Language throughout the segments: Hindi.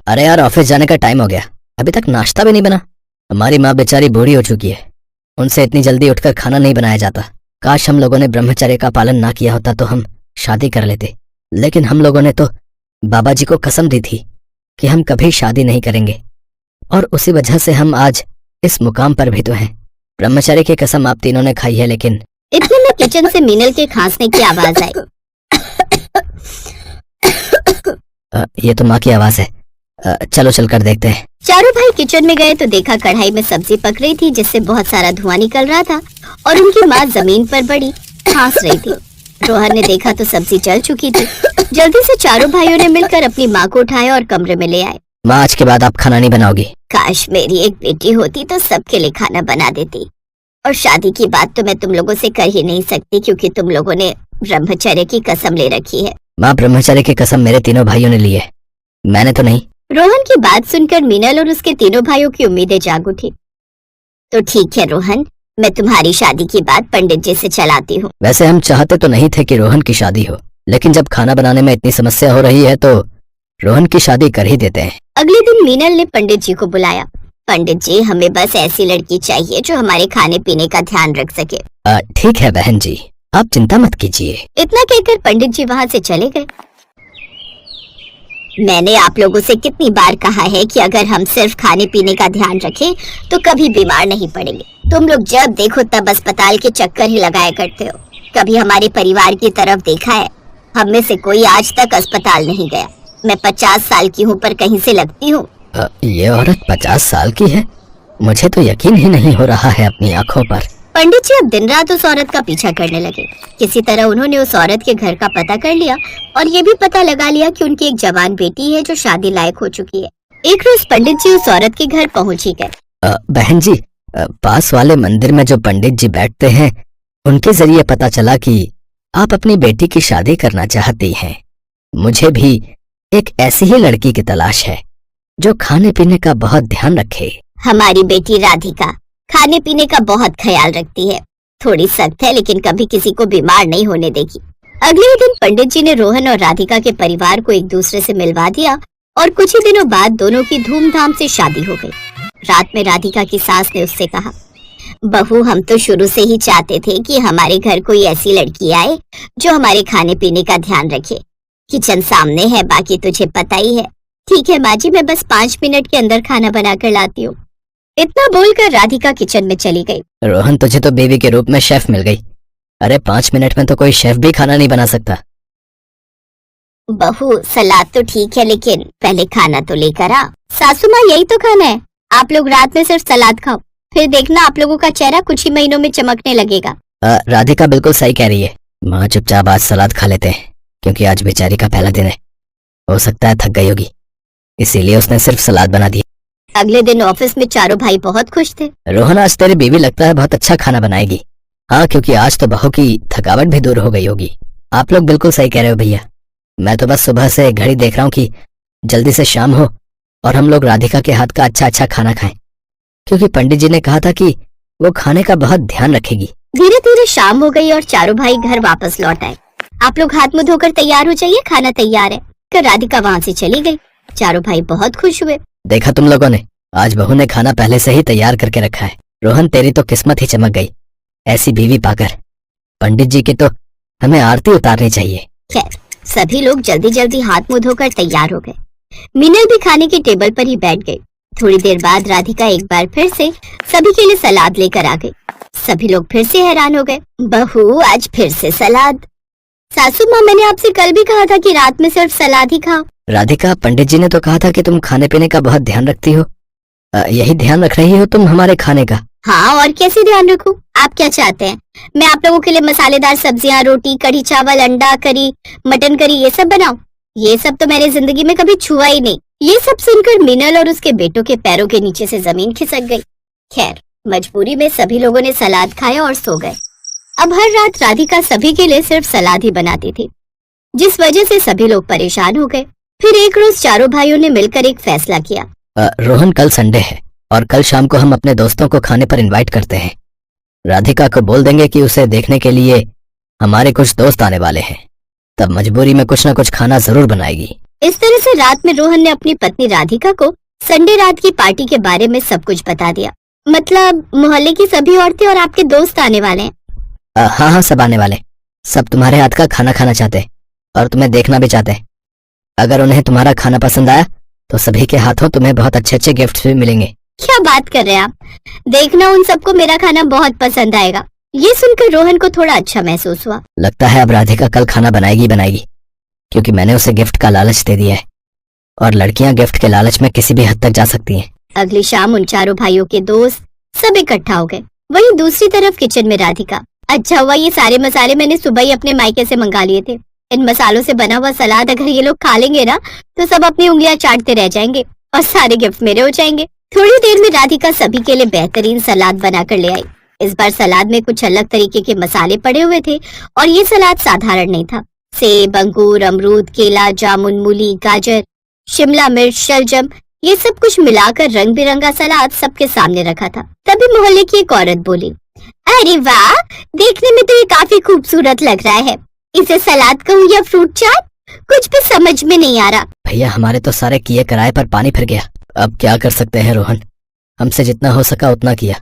अरे यार, ऑफिस जाने का टाइम हो गया, अभी तक नाश्ता भी नहीं बना। हमारी माँ बेचारी बूढ़ी हो चुकी है, उनसे इतनी जल्दी उठकर खाना नहीं बनाया जाता। काश हम लोगों ने ब्रह्मचर्य का पालन ना किया होता तो हम शादी कर लेते, लेकिन हम लोगों ने तो बाबा जी को कसम दी थी कि हम कभी शादी नहीं करेंगे, और उसी वजह से हम आज इस मुकाम पर भी तो हैं। ब्रह्मचर्य की कसम आप तीनों ने खाई है, लेकिन इतने में किचन से मीनल के खांसने की आवाज आई। ये तो माँ की आवाज है। चलो चलकर देखते हैं। चारों भाई किचन में गए तो देखा कढ़ाई में सब्जी पक रही थी, जिससे बहुत सारा धुआं निकल रहा था, और उनकी माँ जमीन पर बड़ी खांस रही थी। रोहन ने देखा तो सब्जी जल चुकी थी। जल्दी से चारों भाइयों ने मिलकर अपनी माँ को उठाया और कमरे में ले आए। माँ, आज के बाद आप खाना नहीं बनाओगी? काश मेरी एक बेटी होती तो सबके लिए खाना बना देती, और शादी की बात तो मैं तुम लोगों से कर ही नहीं सकती, क्योंकि तुम लोगों ने ब्रह्मचर्य की कसम ले रखी है। माँ, ब्रह्मचर्य की कसम मेरे तीनों भाइयों ने ली है, मैंने तो नहीं। रोहन की बात सुनकर मीनल और उसके तीनों भाइयों की उम्मीदें जाग उठी। तो ठीक है रोहन, मैं तुम्हारी शादी की बात पंडित जी से चलाती हूँ। वैसे हम चाहते तो नहीं थे कि रोहन की शादी हो, लेकिन जब खाना बनाने में इतनी समस्या हो रही है तो रोहन की शादी कर ही देते हैं। अगले दिन मीनल ने पंडित जी को बुलाया। पंडित जी, हमें बस ऐसी लड़की चाहिए जो हमारे खाने पीने का ध्यान रख सके। ठीक है बहन जी, आप चिंता मत कीजिए। इतना कहकर पंडित जी वहाँ से चले गए। मैंने आप लोगों से कितनी बार कहा है कि अगर हम सिर्फ खाने पीने का ध्यान रखें तो कभी बीमार नहीं पड़ेंगे। तुम लोग जब देखो तब अस्पताल के चक्कर ही लगाया करते हो। कभी हमारे परिवार की तरफ देखा है? हम में से कोई आज तक अस्पताल नहीं गया। मैं 50 साल की हूँ, पर कहीं से लगती हूँ। ये औरत 50 साल की है? मुझे तो यकीन ही नहीं हो रहा है अपनी आँखों पर। पंडित जी अब दिन रात उस औरत का पीछा करने लगे। किसी तरह उन्होंने उस औरत के घर का पता कर लिया, और ये भी पता लगा लिया कि उनकी एक जवान बेटी है जो शादी लायक हो चुकी है। एक रोज पंडित जी उस औरत के घर पहुँच ही गए। बहन जी, पास वाले मंदिर में जो पंडित जी बैठते हैं, उनके जरिए पता चला कि आप अपनी बेटी की शादी करना चाहती हैं। मुझे भी एक ऐसी ही लड़की की तलाश है जो खाने पीने का बहुत ध्यान रखे। हमारी बेटी राधिका खाने पीने का बहुत ख्याल रखती है। थोड़ी सख्त है, लेकिन कभी किसी को बीमार नहीं होने देगी। अगले दिन पंडित जी ने रोहन और राधिका के परिवार को एक दूसरे से मिलवा दिया, और कुछ ही दिनों बाद दोनों की धूमधाम से शादी हो गई। रात में राधिका की सास ने उससे कहा, बहू, हम तो शुरू से ही चाहते थे कि हमारे घर कोई ऐसी लड़की आए जो हमारे खाने पीने का ध्यान रखे। किचन सामने है, बाकी तुझे पता ही है। ठीक है माँ जी, मैं बस 5 मिनट के अंदर खाना बना कर लाती हूँ। इतना बोलकर राधिका किचन में चली गई। रोहन, तुझे तो बेबी के रूप में शेफ मिल गई। अरे 5 मिनट में तो कोई शेफ भी खाना नहीं बना सकता। बहू, सलाद तो ठीक है, लेकिन पहले खाना तो लेकर आ। सासू माँ, यही तो खाना है। आप लोग रात में सिर्फ सलाद खाओ, फिर देखना आप लोगों का चेहरा कुछ ही महीनों में चमकने लगेगा। राधिका बिल्कुल सही कह रही है। माँ, चुपचाप आज सलाद खा लेते हैं, क्योंकि आज बेचारी का पहला दिन है। हो सकता है थक गई होगी, इसीलिए उसने सिर्फ सलाद बना दी। अगले दिन ऑफिस में चारों भाई बहुत खुश थे। रोहन, आज तेरी बीवी लगता है बहुत अच्छा खाना बनाएगी। हाँ, क्योंकि आज तो बहू की थकावट भी दूर हो गई होगी। आप लोग बिल्कुल सही कह रहे हो भैया। मैं तो बस सुबह से घड़ी देख रहा हूँ कि जल्दी से शाम हो और हम लोग राधिका के हाथ का अच्छा अच्छा खाना खाएं, क्योंकि पंडित जी ने कहा था कि वो खाने का बहुत ध्यान रखेगी। धीरे धीरे शाम हो गई और चारों भाई घर वापस लौट आए। आप लोग हाथ मुंह धोकर तैयार हो जाइए, खाना तैयार है। कर राधिका वहाँ से चली गई। चारों भाई बहुत खुश हुए। देखा तुम लोगों ने, आज बहू ने खाना पहले से ही तैयार करके रखा है। रोहन, तेरी तो किस्मत ही चमक गई ऐसी बीवी पाकर। पंडित जी की तो हमें आरती उतारनी चाहिए। खैर, सभी लोग जल्दी जल्दी हाथ मुंह धोकर तैयार हो गए। मीनल भी खाने की टेबल पर ही बैठ गई। थोड़ी देर बाद राधिका एक बार फिर से सभी के लिए सलाद लेकर आ गई। सभी लोग फिर से हैरान हो गए। बहू, आज फिर से सलाद? सासू माँ, मैंने आपसे कल भी कहा था कि रात में सिर्फ सलाद ही खाओ। राधिका, पंडित जी ने तो कहा था कि तुम खाने पीने का बहुत ध्यान रखती हो। यही ध्यान रख रही हो तुम हमारे खाने का? हाँ, और कैसे ध्यान रखूं? आप क्या चाहते हैं मैं आप लोगों के लिए मसालेदार सब्जियां, रोटी, कढ़ी चावल, अंडा करी, मटन करी ये सब बनाऊं? ये सब तो मैंने जिंदगी में कभी छुआ ही नहीं। ये सब सुनकर मीनल और उसके बेटों के पैरों के नीचे से जमीन खिसक गई। खैर, मजबूरी में सभी लोगों ने सलाद खाया और सो गए। अब हर रात राधिका सभी के लिए सिर्फ सलाद ही बनाती थी, जिस वजह से सभी लोग परेशान हो गए। फिर एक रोज चारों भाइयों ने मिलकर एक फैसला किया। रोहन, कल संडे है और कल शाम को हम अपने दोस्तों को खाने पर इनवाइट करते हैं। राधिका को बोल देंगे कि उसे देखने के लिए हमारे कुछ दोस्त आने वाले हैं, तब मजबूरी में कुछ ना कुछ खाना जरूर बनाएगी। इस तरह से रात में रोहन ने अपनी पत्नी राधिका को संडे रात की पार्टी के बारे में सब कुछ बता दिया। मतलब मोहल्ले की सभी औरतें और आपके दोस्त आने वाले हैं। हाँ हाँ, सब आने वाले। सब तुम्हारे हाथ का खाना खाना चाहते और तुम्हें देखना भी चाहते। अगर उन्हें तुम्हारा खाना पसंद आया तो सभी के हाथों तुम्हें बहुत अच्छे अच्छे गिफ्ट्स भी मिलेंगे। क्या बात कर रहे हैं आप? देखना उन सबको मेरा खाना बहुत पसंद आएगा। ये सुनकर रोहन को थोड़ा अच्छा महसूस हुआ। लगता है अब राधिका कल खाना बनाएगी, क्योंकि मैंने उसे गिफ्ट का लालच दे दिया है और लड़कियां गिफ्ट के लालच में किसी भी हद तक जा सकती हैं। अगली शाम उन चारों भाइयों के दोस्त सब इकट्ठा हो गए। वहीं दूसरी तरफ किचन में राधिका। अच्छा हुआ ये सारे मसाले मैंने सुबह ही अपने मायके से मंगा लिए थे। इन मसालों से बना हुआ सलाद अगर ये लोग खा लेंगे ना तो सब अपनी उंगलियां चाटते रह जाएंगे और सारे गिफ्ट मेरे हो जाएंगे। थोड़ी देर में राधिका सभी के लिए बेहतरीन सलाद बनाकर ले आई। इस बार सलाद में कुछ अलग तरीके के मसाले पड़े हुए थे और ये सलाद साधारण नहीं था। सेब, अंगूर, अमरूद, केला, जामुन, मूली, गाजर, शिमला मिर्च, शलजम, ये सब कुछ मिलाकर रंग बिरंगा सलाद सबके सामने रखा था। तभी मोहल्ले की एक औरत बोली, अरे वाह, देखने में तो ये काफी खूबसूरत लग रहा है। इसे सलाद कहूँ या फ्रूट चाट, कुछ भी समझ में नहीं आ रहा। भैया, हमारे तो सारे किए कराए पर पानी फिर गया। अब क्या कर सकते हैं रोहन, हमसे जितना हो सका उतना किया।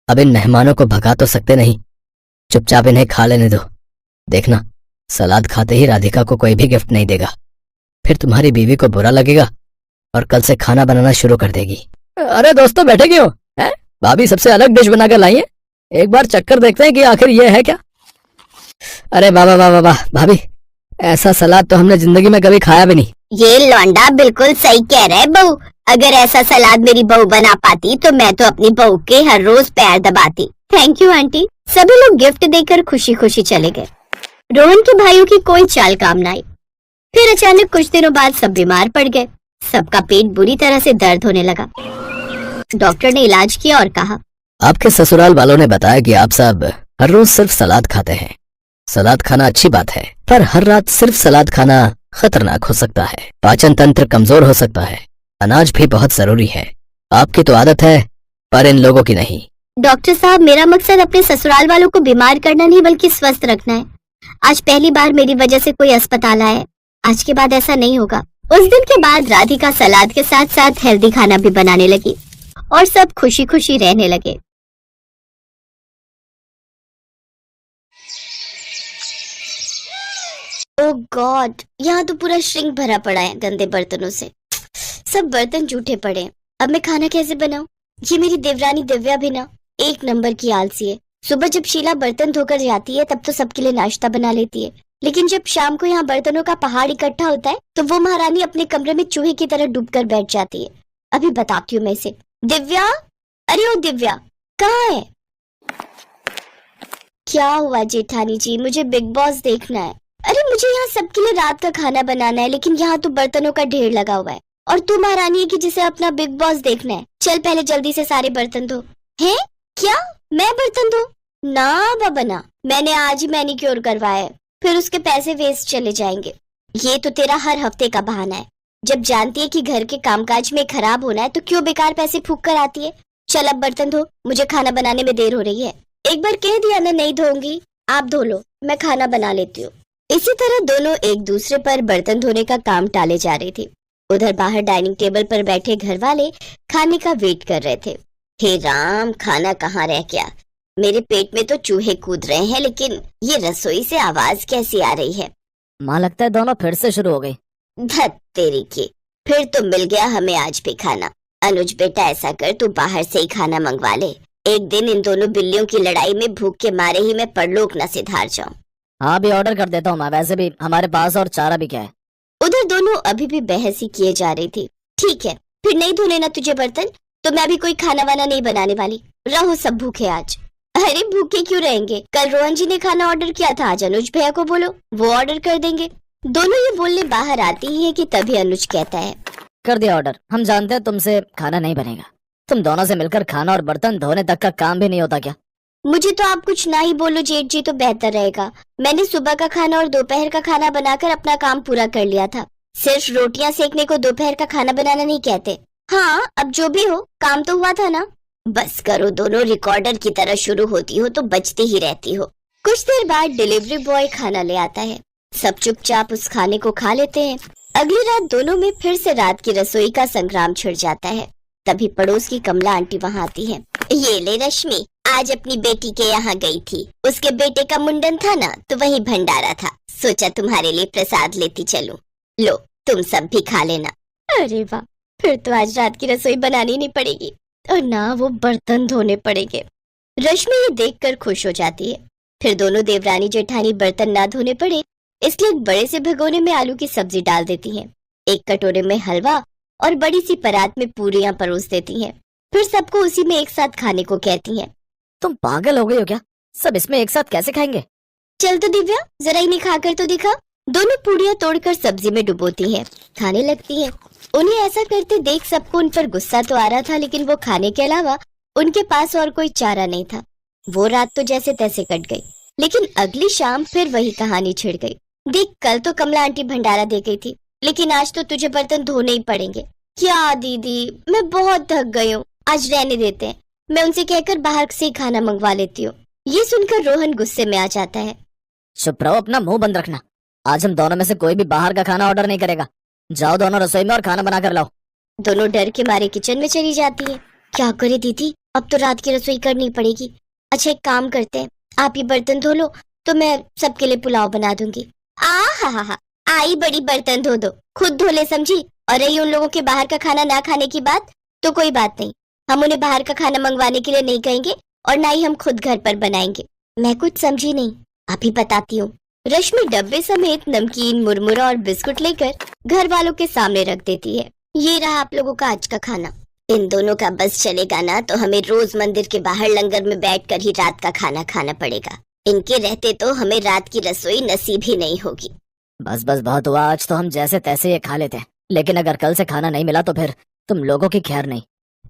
अब इन मेहमानों को भगा तो सकते नहीं, चुपचाप इन्हें खा लेने दो। देखना, सलाद खाते ही राधिका को कोई भी गिफ्ट नहीं देगा, फिर तुम्हारी बीवी को बुरा लगेगा और कल से खाना बनाना शुरू कर देगी। अरे दोस्तों, बैठे क्यों हैं? भाभी सबसे अलग डिश बनाकर लाई है, एक बार चक्कर देखते हैं कि आखिर ये है क्या। अरे वाह वाह वाह वाह भाभी, ऐसा सलाद तो हमने जिंदगी में कभी खाया भी नहीं। ये लौंडा बिल्कुल सही कह रहा है बहू। अगर ऐसा सलाद मेरी बहू बना पाती तो मैं तो अपनी बहू के हर रोज पैर दबाती। Thank you aunty. सभी लोग गिफ्ट देकर खुशी खुशी चले गए। रोहन के भाइयों की कोई चाल काम न आई। फिर अचानक कुछ दिनों बाद सब बीमार पड़ गए। सबका पेट बुरी तरह से दर्द होने लगा। डॉक्टर ने इलाज किया और कहा, आपके ससुराल वालों ने बताया कि आप सब हर रोज सिर्फ सलाद खाते हैं। सलाद खाना अच्छी बात है, पर हर रात सिर्फ सलाद खाना खतरनाक हो सकता है। पाचन तंत्र कमजोर हो सकता है। अनाज भी बहुत जरूरी है। आपकी तो आदत है, पर इन लोगों की नहीं। डॉक्टर साहब, मेरा मकसद अपने ससुराल वालों को बीमार करना नहीं बल्कि स्वस्थ रखना है। आज पहली बार मेरी वजह से कोई अस्पताल आया है। आज के बाद ऐसा नहीं होगा। उस दिन के बाद राधिका सलाद के साथ साथ हेल्दी खाना भी बनाने लगी और सब खुशी खुशी रहने लगे। ओह गॉड, यहाँ तो पूरा श्रिंक भरा पड़ा है गंदे बर्तनों से। सब बर्तन जूठे पड़े हैं। अब मैं खाना कैसे बनाऊं? ये मेरी देवरानी दिव्या भी ना एक नंबर की आलसी है। सुबह जब शीला बर्तन धोकर जाती है तब तो सबके लिए नाश्ता बना लेती है, लेकिन जब शाम को यहाँ बर्तनों का पहाड़ इकट्ठा होता है तो वो महारानी अपने कमरे में चूहे की तरह डूबकर बैठ जाती है। अभी बताती हूँ मैं इसे। दिव्या, अरे ओ दिव्या, कहाँ है? क्या हुआ जेठानी जी? मुझे बिग बॉस देखना है। अरे मुझे यहाँ सबके लिए रात का खाना बनाना है, लेकिन यहाँ तो बर्तनों का ढेर लगा हुआ है और तू महारानी है कि जिसे अपना बिग बॉस देखना है। चल पहले जल्दी से सारे बर्तन धो। हैं? क्या मैं बर्तन धो? ना बाबा ना, मैंने आज ही मैनिक्योर करवाया है, फिर उसके पैसे वेस्ट चले जाएंगे। ये तो तेरा हर हफ्ते का बहाना है। जब जानती है कि घर के कामकाज में खराब होना है तो क्यों बेकार पैसे फूक कर आती है। चल अब बर्तन धो, मुझे खाना बनाने में देर हो रही है। एक बार कह दिया ना नहीं धोऊंगी, आप धो लो, मैं खाना बना लेती हूँ। इसी तरह दोनों एक दूसरे पर बर्तन धोने का काम टाले जा रहे थे। उधर बाहर डाइनिंग टेबल पर बैठे घर वाले खाने का वेट कर रहे थे। हे राम, खाना कहाँ रह गया? मेरे पेट में तो चूहे कूद रहे हैं, लेकिन ये रसोई से आवाज कैसी आ रही है? माँ, लगता है दोनों फिर से शुरू हो गई। धत तेरी की, फिर तो मिल गया हमें आज भी खाना। अनुज बेटा, ऐसा कर तू बाहर से ही खाना मंगवा ले। एक दिन इन दोनों बिल्लियों की लड़ाई में भूख के मारे ही मैं परलोक न सिधार जाऊं। हाँ, भी ऑर्डर कर देता हूँ मैं। वैसे भी हमारे पास और चारा भी क्या है। उधर दोनों अभी भी बहस ही किए जा रही थी। ठीक है, फिर नहीं धोने ना तुझे बर्तन तो मैं भी कोई खाना वाना नहीं बनाने वाली। रहो सब भूखे आज। अरे भूखे क्यों रहेंगे? कल रोहन जी ने खाना ऑर्डर किया था, आज अनुज भैया को बोलो, वो ऑर्डर कर देंगे। दोनों ये बोलने बाहर आती ही है कि तभी अनुज कहता है, कर दिया ऑर्डर। हम जानते हैं तुमसे खाना नहीं बनेगा। तुम दोनों से मिलकर खाना और बर्तन धोने तक का काम भी नहीं होता क्या? मुझे तो आप कुछ ना ही बोलो जेठ जी तो बेहतर रहेगा। मैंने सुबह का खाना और दोपहर का खाना बनाकर अपना काम पूरा कर लिया था। सिर्फ रोटियां सेकने को दोपहर का खाना बनाना नहीं कहते। हाँ, अब जो भी हो, काम तो हुआ था ना। बस करो, दोनों रिकॉर्डर की तरह शुरू होती हो तो बजती ही रहती हो। कुछ देर बाद डिलीवरी बॉय खाना ले आता है। सब चुपचाप उस खाने को खा लेते हैं। अगली रात दोनों में फिर से रात की रसोई का संग्राम छिड़ जाता है। तभी पड़ोस की कमला आंटी वहाँ आती है। ये ले रश्मि, आज अपनी बेटी के यहाँ गई थी। उसके बेटे का मुंडन था ना, तो वही भंडारा था। सोचा तुम्हारे लिए प्रसाद लेती चलूं। लो, तुम सब भी खा लेना। अरे वाह, फिर तो आज रात की रसोई बनानी नहीं पड़ेगी और ना वो बर्तन धोने पड़ेंगे। रश्मि ये देखकर खुश हो जाती है। फिर दोनों देवरानी जेठानी बर्तन ना धोने पड़े इसलिए एक बड़े से भगोने में आलू की सब्जी डाल देती हैं। एक कटोरे में हलवा और बड़ी सी परात में पूरियां परोस देती हैं। फिर सबको उसी में एक साथ खाने को कहती हैं। तुम पागल हो गई हो क्या? सब इसमें एक साथ कैसे खाएंगे? चल तो दिव्या, जरा इन्हें खाकर तो दिखा। दोनों पूरियां तोड़कर सब्जी में डुबोती हैं, खाने लगती हैं। उन्हें ऐसा करते देख सबको उन पर गुस्सा तो आ रहा था, लेकिन वो खाने के अलावा उनके पास और कोई चारा नहीं था। वो रात तो जैसे तैसे कट गई, लेकिन अगली शाम फिर वही कहानी छिड़ गई। देख, कल तो कमला आंटी भंडारा दे गई थी, लेकिन आज तो तुझे बर्तन धोने ही पड़ेंगे। क्या दीदी, मैं बहुत थक गई हूँ, आज रहने देते हैं। मैं उनसे कहकर बाहर से खाना मंगवा लेती हूँ। ये सुनकर रोहन गुस्से में आ जाता है। चुप रहो, अपना मुंह बंद रखना। आज हम दोनों में से कोई भी बाहर का खाना ऑर्डर नहीं करेगा। जाओ दोनों रसोई में और खाना बना कर लाओ। दोनों डर के मारे किचन में चली जाती है। क्या करे दीदी, अब तो रात की रसोई करनी पड़ेगी। अच्छा, एक काम करते हैं, आप ये बर्तन धो लो तो मैं सबके लिए पुलाव बना दूंगी। हा, आई बड़ी बर्तन धो दो, खुद धो ले समझी। और रही उन लोगों के बाहर का खाना ना खाने की बात, तो कोई बात नहीं, हम उन्हें बाहर का खाना मंगवाने के लिए नहीं कहेंगे और ना ही हम खुद घर पर बनाएंगे। मैं कुछ समझी नहीं, आप ही बताती हूँ। रश्मि डब्बे समेत नमकीन, मुरमुरा और बिस्कुट लेकर घर वालों के सामने रख देती है। ये रहा आप लोगों का आज का खाना। इन दोनों का बस चलेगा ना तो हमें रोज मंदिर के बाहर लंगर में बैठकर ही रात का खाना खाना पड़ेगा। इनके रहते तो हमें रात की रसोई नसीब ही नहीं होगी। बस बस बहुत हुआ, आज तो हम जैसे तैसे ये खा लेते हैं, लेकिन अगर कल से खाना नहीं मिला तो फिर तुम लोगों की खैर नहीं।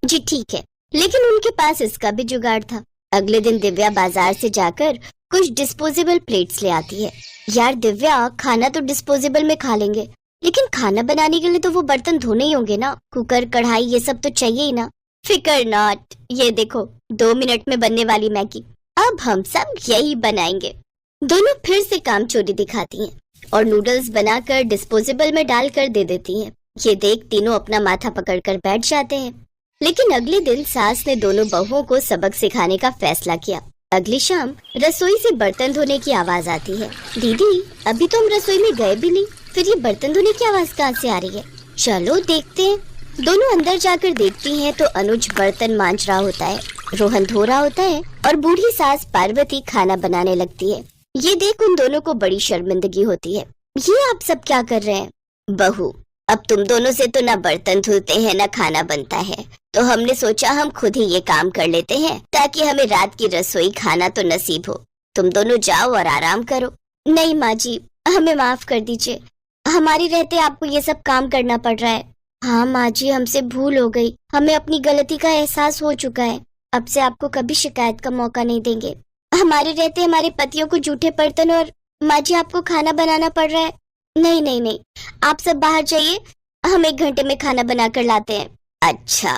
जी ठीक है, लेकिन उनके पास इसका भी जुगाड़ था। अगले दिन दिव्या बाजार से जाकर कुछ डिस्पोजेबल प्लेट्स ले आती है। यार दिव्या, खाना तो डिस्पोजेबल में खा लेंगे, लेकिन खाना बनाने के लिए तो वो बर्तन धोने ही होंगे ना। कुकर, कढ़ाई, ये सब तो चाहिए ही ना। फिकर नॉट, ये देखो 2 मिनट में बनने वाली मैगी, अब हम सब यही बनाएंगे। दोनों फिर से काम चोरी दिखाती हैं और नूडल्स बनाकर डिस्पोजेबल में डालकर दे देती हैं। ये देख तीनों अपना माथा पकड़कर बैठ जाते हैं। लेकिन अगले दिन सास ने दोनों बहुओं को सबक सिखाने का फैसला किया। अगली शाम रसोई से बर्तन धोने की आवाज आती है। दीदी, अभी तो हम रसोई में गए भी नहीं, फिर ये बर्तन धोने की आवाज कहाँ से आ रही है? चलो देखते हैं। दोनों अंदर जाकर देखती हैं तो अनुज बर्तन मांज रहा होता है, रोहन धो रहा होता है और बूढ़ी सास पार्वती खाना बनाने लगती है। ये देख उन दोनों को बड़ी शर्मिंदगी होती है। ये आप सब क्या कर रहे हैं? बहू, अब तुम दोनों से तो ना बर्तन धुलते हैं ना खाना बनता है, तो हमने सोचा हम खुद ही ये काम कर लेते हैं ताकि हमें रात की रसोई खाना तो नसीब हो। तुम दोनों जाओ और आराम करो। नहीं माँ जी, हमें माफ कर दीजिए, हमारे रहते आपको ये सब काम करना पड़ रहा है। हाँ माँ जी, हमसे भूल हो गई, हमें अपनी गलती का एहसास हो चुका है। अब से आपको कभी शिकायत का मौका नहीं देंगे। हमारे रहते हमारे पतियों को जूठे बर्तन और माँ जी आपको खाना बनाना पड़ रहा है। नहीं नहीं नहीं, आप सब बाहर जाइए, हम 1 घंटे में खाना बनाकर लाते हैं। अच्छा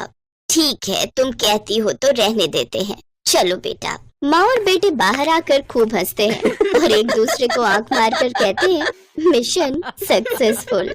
ठीक है, तुम कहती हो तो रहने देते हैं। चलो बेटा। माँ और बेटे बाहर आकर खूब हंसते हैं और एक दूसरे को आंख मारकर कहते हैं, मिशन सक्सेसफुल।